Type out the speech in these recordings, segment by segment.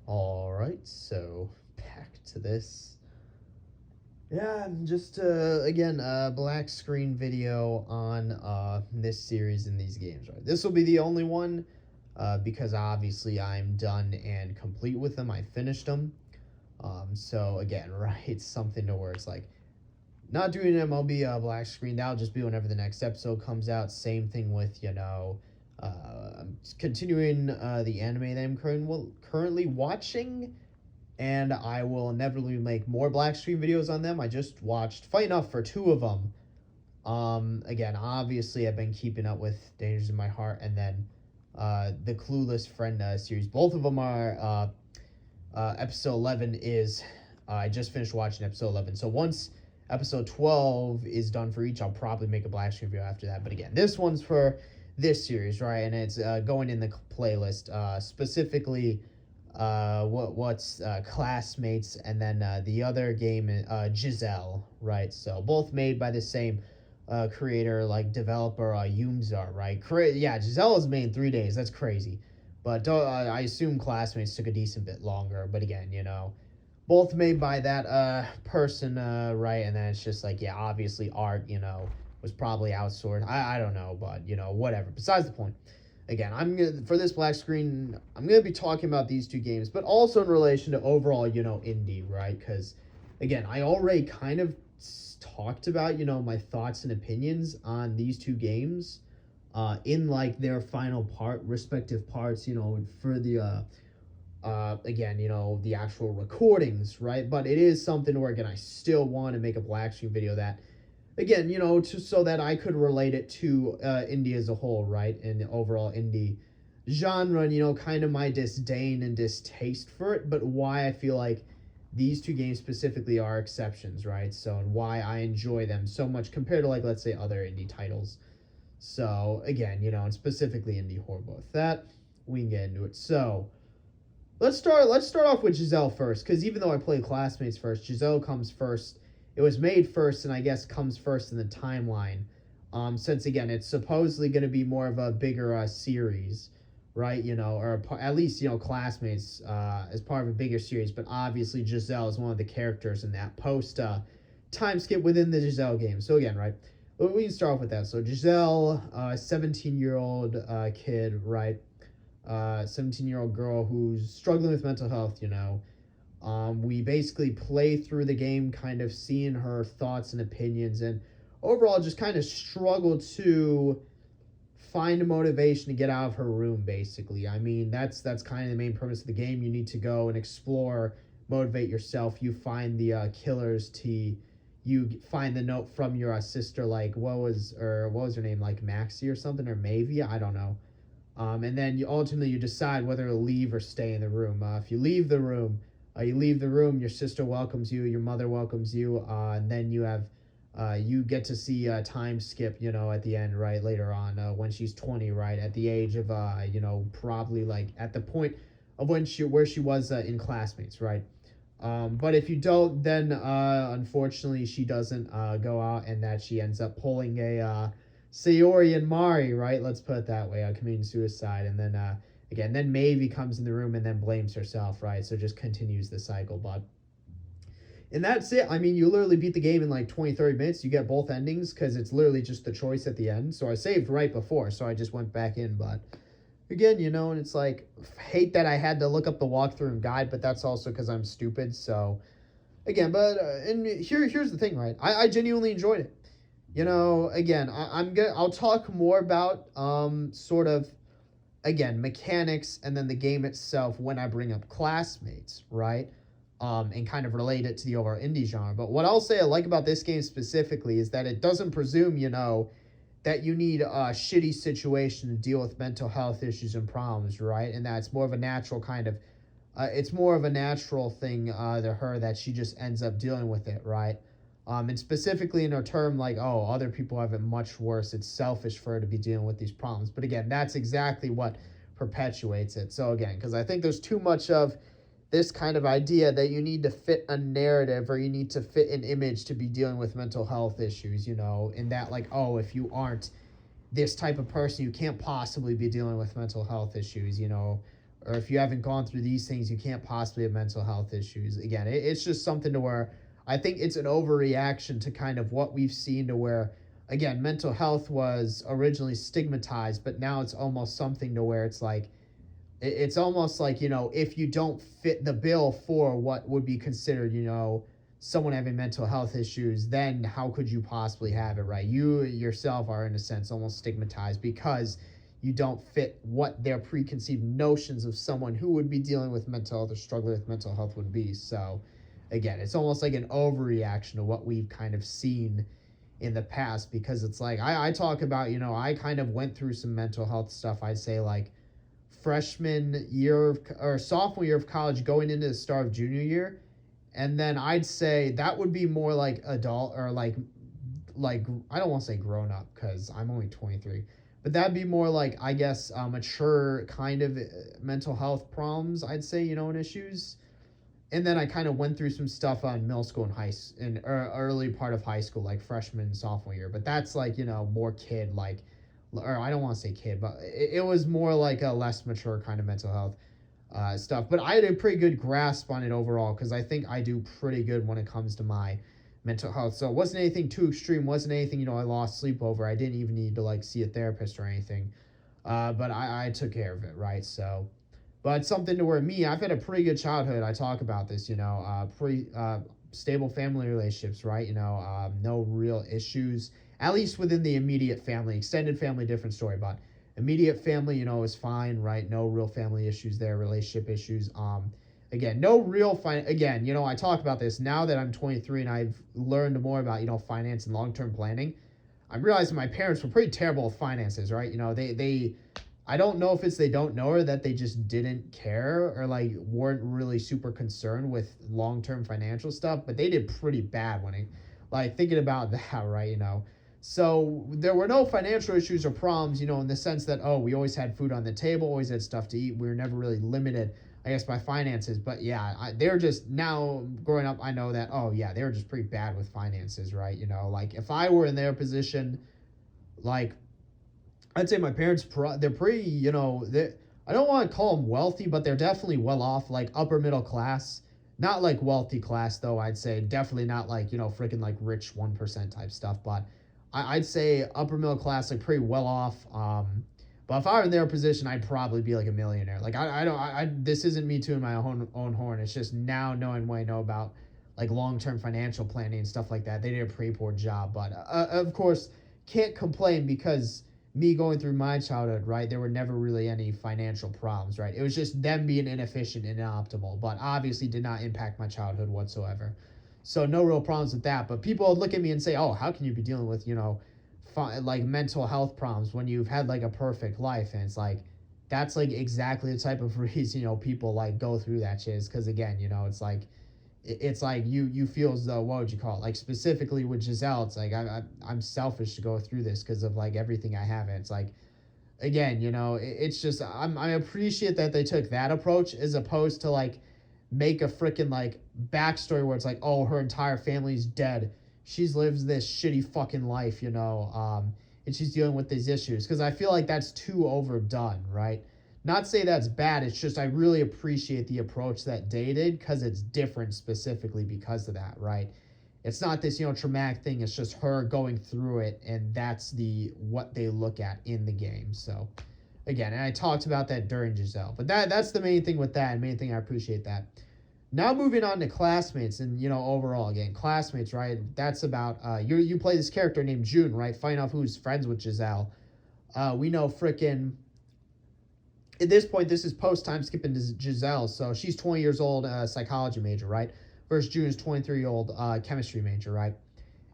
All right, so back to this. Yeah, just again black screen video on this series in these games. Right, this will be the only one because obviously I'm done and complete with them. I finished them. So again, right, it's something to where it's like not doing MLB black screen. That'll just be whenever the next episode comes out. Same thing with I'm continuing the anime that I'm currently watching, and I will inevitably make more black screen videos on them. I just watched Fight Enough for two of them. Again, obviously, I've been keeping up with Dangers in My Heart, and then the Clueless Friend series. Both of them are episode 11 is. I just finished watching episode 11. So once episode 12 is done for each, I'll probably make a black screen video after that. But again, this one's for this series, right? And it's going in the playlist, specifically what's Classmates, and then the other game, Giselle, right? So both made by the same creator, like developer, Yumzar, right? Giselle was made in 3 days. That's crazy. But I assume Classmates took a decent bit longer. But again, both made by that person, right? And then it's just like, yeah, obviously art, was probably outsourced. I don't know, but whatever. Besides the point. Again, for this black screen, I'm gonna be talking about these two games, but also in relation to overall, indie, right? Because again, I already kind of talked about, my thoughts and opinions on these two games, in like their final respective parts, for the again, the actual recordings, right? But it is something where, again, I still want to make a black screen video that, again, so that I could relate it to indie as a whole, right? And the overall indie genre, and, kind of my disdain and distaste for it, but why I feel like these two games specifically are exceptions, right? So, and why I enjoy them so much compared to, like, let's say other indie titles. So, again, and specifically indie horror. With that, we can get into it. So, let's start off with Giselle first, because even though I played Classmates first, Giselle comes first. It was made first, and I guess comes first in the timeline. Since again, it's supposedly going to be more of a bigger series, right? Or at least Classmates as part of a bigger series. But obviously, Giselle is one of the characters in that post time skip within the Giselle game. So again, right, we can start off with that. So Giselle, 17-year-old kid, right? 17-year-old girl who's struggling with mental health. We basically play through the game kind of seeing her thoughts and opinions, and overall just kind of struggle to find a motivation to get out of her room, basically. I mean, that's kind of the main premise of the game. You need to go and explore, motivate yourself. You find the killers you find the note from your sister, like what was her name, like Maxie or something, or Mavia, I don't know. And then you decide whether to leave or stay in the room. If you leave the room, your sister welcomes you, your mother welcomes you, and then you get to see a time skip, at the end, right, later on, when she's 20, right, at the age of, probably like at the point of where she was in Classmates, right. But if you don't, then unfortunately she doesn't go out, and that she ends up pulling a Sayori and Mari, right, let's put it that way, committing suicide, and then again, then Maeve comes in the room and then blames herself, right? So just continues the cycle. But and that's it. I mean, you literally beat the game in like 20, 30 minutes. You get both endings because it's literally just the choice at the end. So I saved right before, so I just went back in. But again, and it's like, hate that I had to look up the walkthrough and guide, but that's also because I'm stupid. So again, but and here's the thing, right? I genuinely enjoyed it. Again, I'll talk more about sort of, again, mechanics and then the game itself when I bring up Classmates, right? And kind of relate it to the overall indie genre. But what I'll say I like about this game specifically is that it doesn't presume, that you need a shitty situation to deal with mental health issues and problems, right? And that's more of a natural kind of, it's more of a natural thing to her that she just ends up dealing with it, right? And specifically in her term, like, oh, other people have it much worse. It's selfish for her to be dealing with these problems. But again, that's exactly what perpetuates it. So again, because I think there's too much of this kind of idea that you need to fit a narrative or you need to fit an image to be dealing with mental health issues, in that, like, oh, if you aren't this type of person, you can't possibly be dealing with mental health issues, or if you haven't gone through these things, you can't possibly have mental health issues. Again, it's just something to where I think it's an overreaction to kind of what we've seen to where, again, mental health was originally stigmatized, but now it's almost something to where it's like, it's almost like, if you don't fit the bill for what would be considered, someone having mental health issues, then how could you possibly have it, right? You yourself are, in a sense, almost stigmatized because you don't fit what their preconceived notions of someone who would be dealing with mental health or struggling with mental health would be. So, again, it's almost like an overreaction to what we've kind of seen in the past, because it's like, I talk about, I kind of went through some mental health stuff, I'd say, like, freshman year or sophomore year of college going into the start of junior year. And then I'd say that would be more like adult, or like I don't want to say grown up because I'm only 23, but that'd be more like, I guess, mature kind of mental health problems, I'd say, and issues. And then I kind of went through some stuff on middle school and early part of high school, like freshman and sophomore year. But that's like, more kid, like, or I don't want to say kid, but it was more like a less mature kind of mental health stuff. But I had a pretty good grasp on it overall, because I think I do pretty good when it comes to my mental health. So it wasn't anything too extreme, wasn't anything, I lost sleep over. I didn't even need to like see a therapist or anything. But I took care of it, right? So, but something to where I've had a pretty good childhood. I talk about this, pretty stable family relationships, right? No real issues, at least within the immediate family. Extended family, different story, but immediate family, is fine, right? No real family issues there, relationship issues. Again, no real again, I talk about this now that I'm 23 and I've learned more about, finance and long-term planning. I'm realizing my parents were pretty terrible with finances, right? They I don't know if it's they don't know, or that they just didn't care, or like weren't really super concerned with long-term financial stuff, but they did pretty bad when it, like, thinking about that, right? So there were no financial issues or problems, in the sense that, oh, we always had food on the table, always had stuff to eat. We were never really limited, I guess, by finances. But yeah, they're just, now growing up, I know that, oh yeah, they were just pretty bad with finances, right? Like if I were in their position, like, I'd say my parents, they're pretty, I don't want to call them wealthy, but they're definitely well off, like upper middle class. Not like wealthy class, though, I'd say. Definitely not like, freaking like rich 1% type stuff. But I'd say upper middle class, like pretty well off. But if I were in their position, I'd probably be like a millionaire. Like, I don't, this isn't me tooting my own horn. It's just now knowing what I know about like long-term financial planning and stuff like that. They did a pretty poor job. But of course, can't complain, because me going through my childhood, right, there were never really any financial problems, right? It was just them being inefficient and inoptimal, but obviously did not impact my childhood whatsoever. So no real problems with that. But people would look at me and say, oh, how can you be dealing with, like mental health problems when you've had like a perfect life? And it's like, that's like exactly the type of reason, people like go through that shit, is because, again, it's like you feel as though, what would you call it, like specifically with Giselle, it's like I'm selfish to go through this because of like everything I have. And it's like, again, it's just, I appreciate that they took that approach, as opposed to like make a freaking like backstory where it's like, oh, her entire family's dead, she's lives this shitty fucking life, and she's dealing with these issues, because I feel like that's too overdone, right? Not say that's bad, it's just I really appreciate the approach that they did, because it's different specifically because of that, right? It's not this, traumatic thing, it's just her going through it, and that's what they look at in the game. So, again, and I talked about that during Giselle. But that's the main thing with that, and main thing I appreciate that. Now moving on to classmates, and, overall, again, classmates, right? That's about, you play this character named June, right? Find out who's friends with Giselle. We know frickin', at this point, this is post-time skipping to Giselle, so she's 20 years old, psychology major, right? Versus June is 23-year-old chemistry major, right?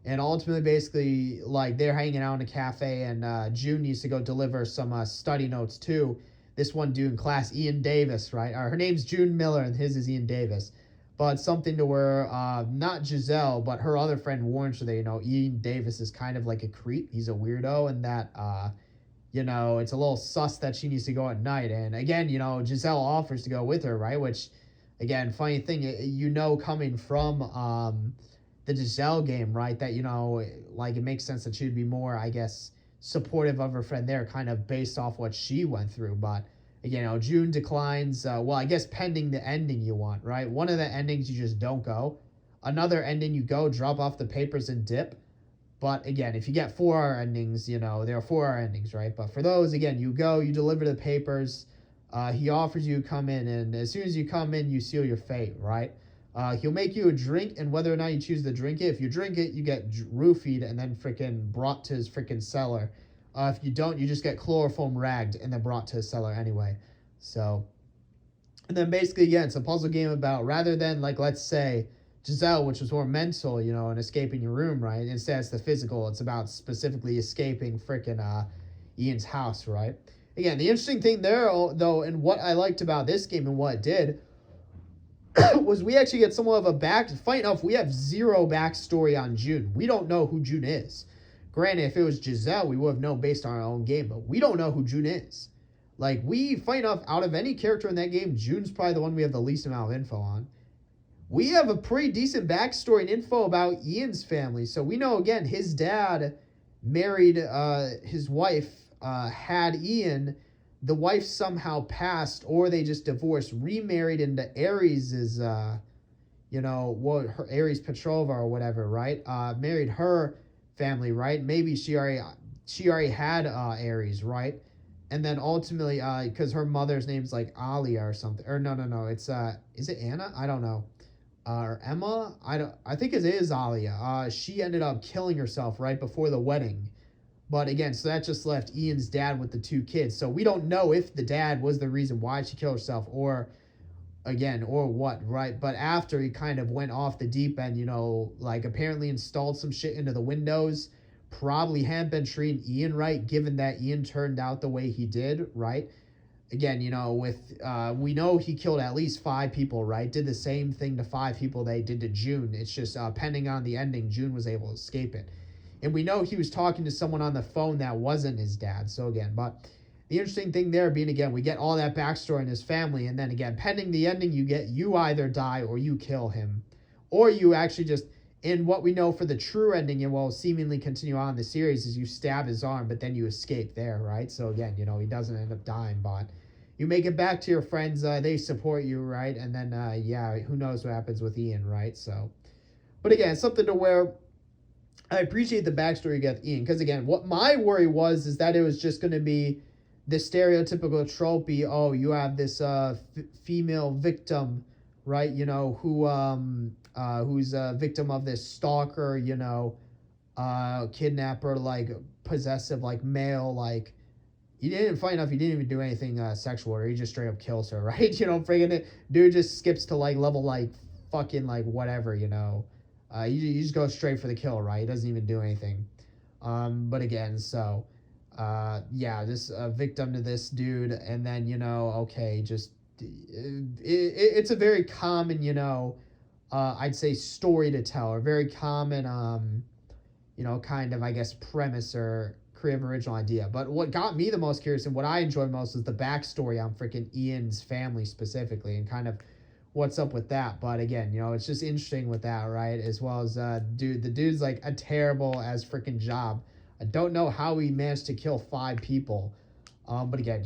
And ultimately, basically, like, they're hanging out in a cafe, and June needs to go deliver some study notes to this one dude in class, Ian Davis, right? Her name's June Miller, and his is Ian Davis. But something to where, not Giselle, but her other friend warns her that, Ian Davis is kind of like a creep. He's a weirdo, and that, it's a little sus that she needs to go at night. And again, Giselle offers to go with her, right? Which, again, funny thing, coming from the Giselle game, right? That, like, it makes sense that she'd be more, I guess, supportive of her friend there, kind of based off what she went through. But Again, June declines. Well, I guess pending the ending you want, right? One of the endings you just don't go. Another ending you go, drop off the papers and dip. But again, if you get 4-hour endings, there are 4-hour endings, right? But for those, again, you go, you deliver the papers. He offers you to come in, and as soon as you come in, you seal your fate, right? He'll make you a drink, and whether or not you choose to drink it, if you drink it, you get roofied and then freaking brought to his freaking cellar. If you don't, you just get chloroform ragged and then brought to his cellar anyway. So, and then basically, again, it's a puzzle game about, rather than, like, let's say, Giselle, which was more mental, and escaping your room, right? Instead, it's the physical. It's about specifically escaping freaking Ian's house, right? Again, the interesting thing there, though, and what I liked about this game and what it did was we actually get somewhat of a funny enough, we have zero backstory on June. We don't know who June is. Granted, if it was Giselle, we would have known based on our own game, but we don't know who June is. Like, funny enough, out of any character in that game, June's probably the one we have the least amount of info on. We have a pretty decent backstory and info about Ian's family. So we know, again, his dad married his wife, had Ian. The wife somehow passed, or they just divorced, remarried into Aries' her Aries Petrova or whatever, right? Married her family, right? Maybe she already had Aries, right? And then ultimately, because her mother's name's like Alia or something, or no, it's is it Anna? I don't know. Or Emma? I think it is Alia. She ended up killing herself right before the wedding. But again, so that just left Ian's dad with the 2 kids. So we don't know if the dad was the reason why she killed herself, or what, right? But after he kind of went off the deep end, like apparently installed some shit into the windows, probably hadn't been treating Ian right, given that Ian turned out the way he did, right? Again, we know he killed at least 5 people, right? Did the same thing to 5 people they did to June. It's just pending on the ending, June was able to escape it. And we know he was talking to someone on the phone that wasn't his dad. So again, but the interesting thing there being, again, we get all that backstory in his family. And then again, pending the ending, you either die or you kill him. Or you actually just, in what we know for the true ending and will seemingly continue on in the series, is you stab his arm, but then you escape there, right? So again, he doesn't end up dying, but you make it back to your friends. They support you, right? And then, who knows what happens with Ian, right? So, but again, something to where I appreciate the backstory you get with Ian, because again, what my worry was is that it was just going to be the stereotypical tropey. Oh, you have this female victim, right? Who's a victim of this stalker, kidnapper, like possessive, like male, like he didn't find enough. He didn't even do anything sexual, or he just straight up kills her, right? Friggin' it, dude just skips to like level like fucking like whatever, you just go straight for the kill, right? He doesn't even do anything. But again, so this victim to this dude, and then just it's a very common I'd say story to tell, or very common kind of I guess premise or creative original idea. But what got me the most curious and what I enjoyed most was the backstory on freaking Ian's family specifically, and kind of what's up with that. But again, it's just interesting with that, right? As well as the dude's like a terrible as freaking job. I don't know how he managed to kill 5 people. But again,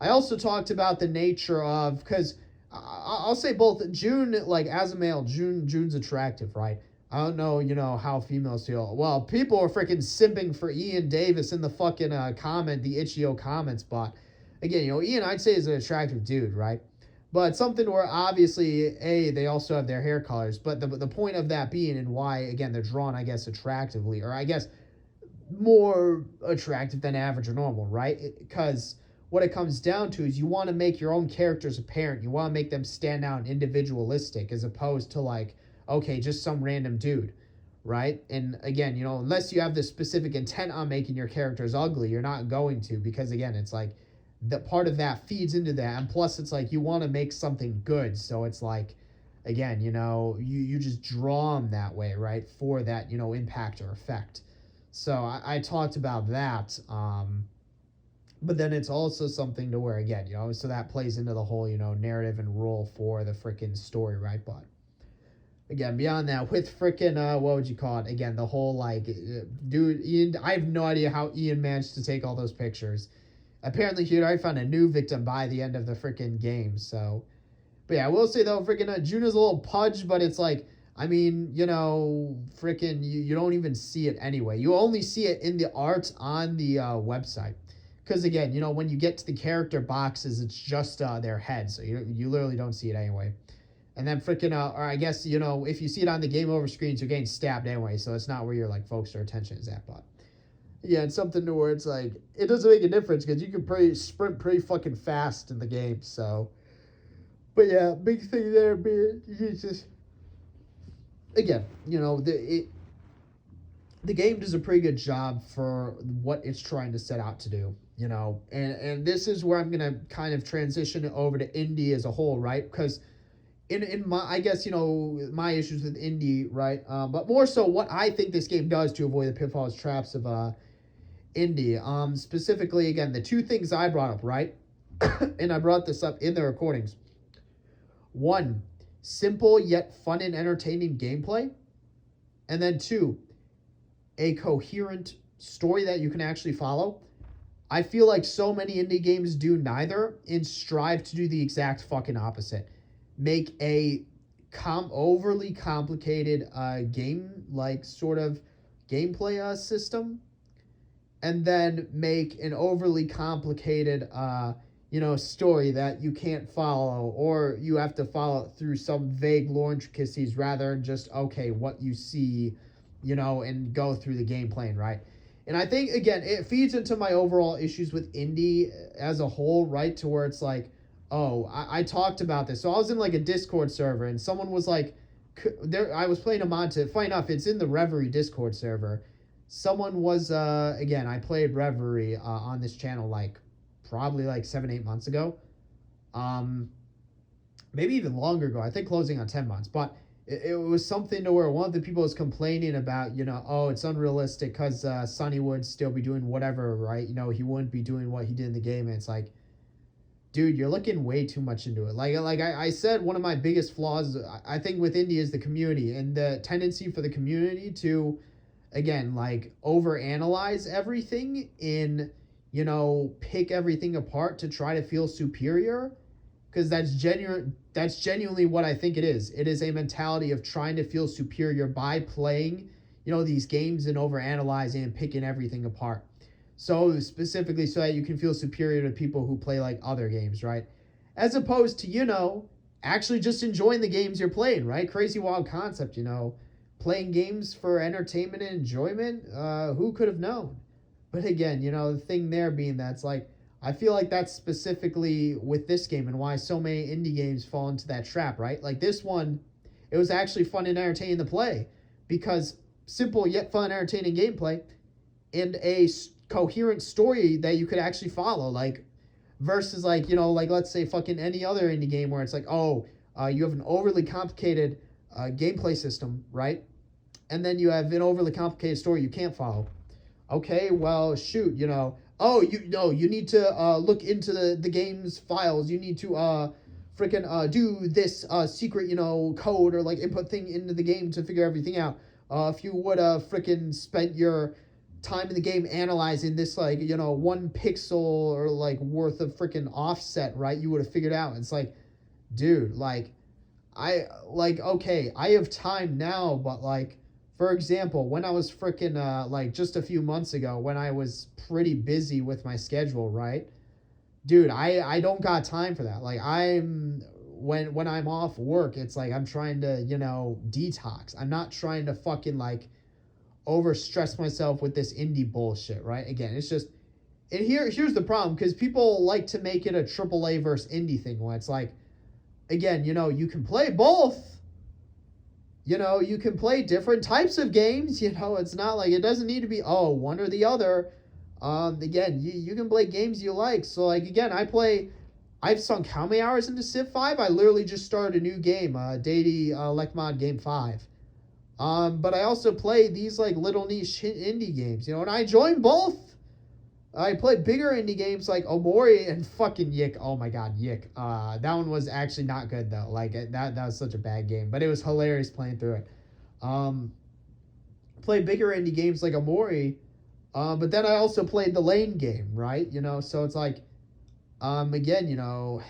I also talked about the nature of, because I'll say both June, like as a male, June's attractive, right? I don't know, how females feel. Well, people are freaking simping for Ian Davis in the fucking the Itch.io comments, but again, Ian, I'd say is an attractive dude, right? But something where obviously, they also have their hair colors, but the point of that being, and why, again, they're drawn, I guess, attractively, or I guess more attractive than average or normal, right? Because what it comes down to is you want to make your own characters apparent. You want to make them stand out and individualistic, as opposed to like, okay, just some random dude, right? And again, unless you have this specific intent on making your characters ugly, you're not going to, because again, it's like, the part of that feeds into that, and plus it's like you want to make something good, so it's like, again, you just draw them that way, right, for that impact or effect. So I talked about that, but then it's also something to where, again, so that plays into the whole narrative and role for the freaking story, right? But again, beyond that, with freaking what would you call it, again, the whole like dude, Ian, I have no idea how Ian managed to take all those pictures. apparently he already found a new victim by the end of the freaking game. So, but yeah, I will say though, freaking Juna's a little pudged, but it's like, I mean, freaking, you don't even see it anyway. You only see it in the art on the website. Because again, when you get to the character boxes, it's just their head. So you literally don't see it anyway. And then freaking, or I guess, if you see it on the game over screens, you're getting stabbed anyway. So it's not where your like focus or attention is at. But yeah, it's something to where it's like, it doesn't make a difference because you can sprint pretty fucking fast in the game. So, but yeah, big thing there being, just, again, the game does a pretty good job for what it's trying to set out to do, and this is where I'm going to kind of transition over to indie as a whole, right? Because in my, I guess, my issues with indie, right? But more so what I think this game does to avoid the pitfalls, traps of indie. Specifically, again, the two things I brought up, right? And I brought this up in the recordings. One, simple yet fun and entertaining gameplay. And then two, a coherent story that you can actually follow. I feel like so many indie games do neither and strive to do the exact fucking opposite. Make a overly complicated game, like sort of gameplay system, and then make an overly complicated story that you can't follow, or you have to follow it through some vague lore intricacies rather than just, okay, what you see, and go through the game plan, right? And I think, again, it feeds into my overall issues with indie as a whole, right? To where it's like, oh, I talked about this. So I was in like a Discord server and someone was like, I was playing a Monta. Funny enough, it's in the Reverie Discord server. Someone was, again, I played Reverie on this channel like probably like 7-8 months ago. Maybe even longer ago. I think closing on 10 months. But it was something to where one of the people was complaining about, oh, it's unrealistic because Sonny would still be doing whatever, right? He wouldn't be doing what he did in the game. And it's like, dude, you're looking way too much into it. Like I said, one of my biggest flaws, I think, with indie is the community and the tendency for the community to, again, like overanalyze everything in, pick everything apart to try to feel superior. Because that's genuinely what I think it is. It is a mentality of trying to feel superior by playing, these games and overanalyzing and picking everything apart. So specifically so that you can feel superior to people who play like other games, right? As opposed to, actually just enjoying the games you're playing, right? Crazy wild concept, playing games for entertainment and enjoyment. Who could have known? But again, the thing there being that's like, I feel like that's specifically with this game and why so many indie games fall into that trap, right? Like this one, it was actually fun and entertaining to play because simple yet fun, entertaining gameplay and a coherent story that you could actually follow, like versus like, like let's say fucking any other indie game where it's like, oh, you have an overly complicated gameplay system, right? And then you have an overly complicated story you can't follow. Okay, well, shoot, oh, you need to look into the game's files. You need to freaking do this secret, code or like input thing into the game to figure everything out. If you would freaking spent your time in the game analyzing this, like, 1 pixel or like worth of freaking offset, right, you would have figured out. It's like, dude, like, okay, I have time now, but like, for example, when I was freaking, like, just a few months ago, when I was pretty busy with my schedule, right? Dude, I don't got time for that. Like, when I'm off work, it's like I'm trying to, detox. I'm not trying to fucking, like, overstress myself with this indie bullshit, right? Again, it's just, and here's the problem, because people like to make it a AAA versus indie thing, where it's like, again, you can play both. You can play different types of games. It's not like it doesn't need to be, one or the other. Again, you can play games you like. So, like, again, I've sunk how many hours into Civ 5? I literally just started a new game, Deity Lekmod Game 5. But I also play these, like, little niche indie games, and I join both. I play bigger indie games like Omori and fucking Yik. Oh my god, Yik. That one was actually not good though. Like that was such a bad game, but it was hilarious playing through it. Play bigger indie games like Omori, But then I also played the lane game, right? So it's like, again,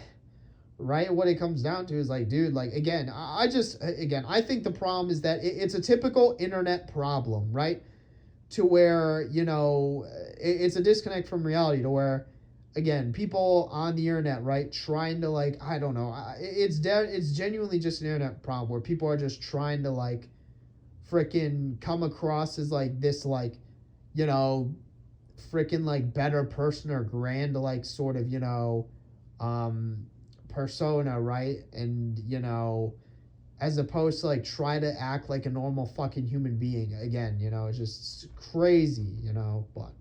right, what it comes down to is like, dude, like, again, I think the problem is that it's a typical internet problem, right? To where, it's a disconnect from reality, to where, again, people on the internet, right, trying to, like, I don't know, it's genuinely just an internet problem where people are just trying to, like, freaking come across as, like, this, like, you know freaking, like, better person or grand, like, sort of, um persona, right? And, as opposed to, like, try to act like a normal fucking human being. Again, it's just crazy, but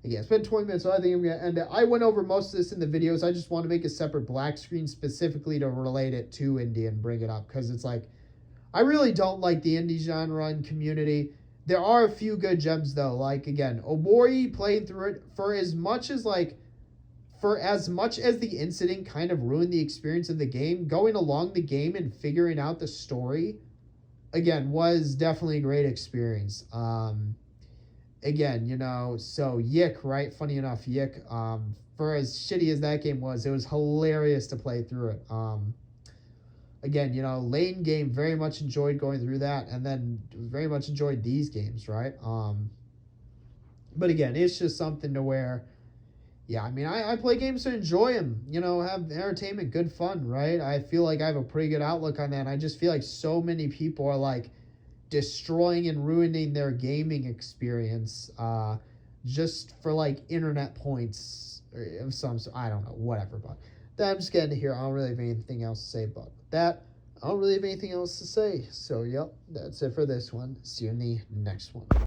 again, it's been 20 minutes, so I think I'm gonna end it. I went over most of this in the videos. I just want to make a separate black screen specifically to relate it to indie and bring it up, because it's like, I really don't like the indie genre and community. There are a few good gems though. Like, again, Obori, playing through it, for as much as the incident kind of ruined the experience of the game, going along the game and figuring out the story, again, was definitely a great experience. Again, so Yick, right? Funny enough, Yick, for as shitty as that game was, it was hilarious to play through it. Again, lane game, very much enjoyed going through that, and then very much enjoyed these games, right? But again, it's just something to where, yeah, I mean, I play games to enjoy them, have entertainment, good fun, right? I feel like I have a pretty good outlook on that, and I just feel like so many people are, like, destroying and ruining their gaming experience just for, like, internet points of some sort. I don't know, whatever, but I'm just getting to here. I don't really have anything else to say about that. I don't really have anything else to say. So, yep, that's it for this one. See you in the next one.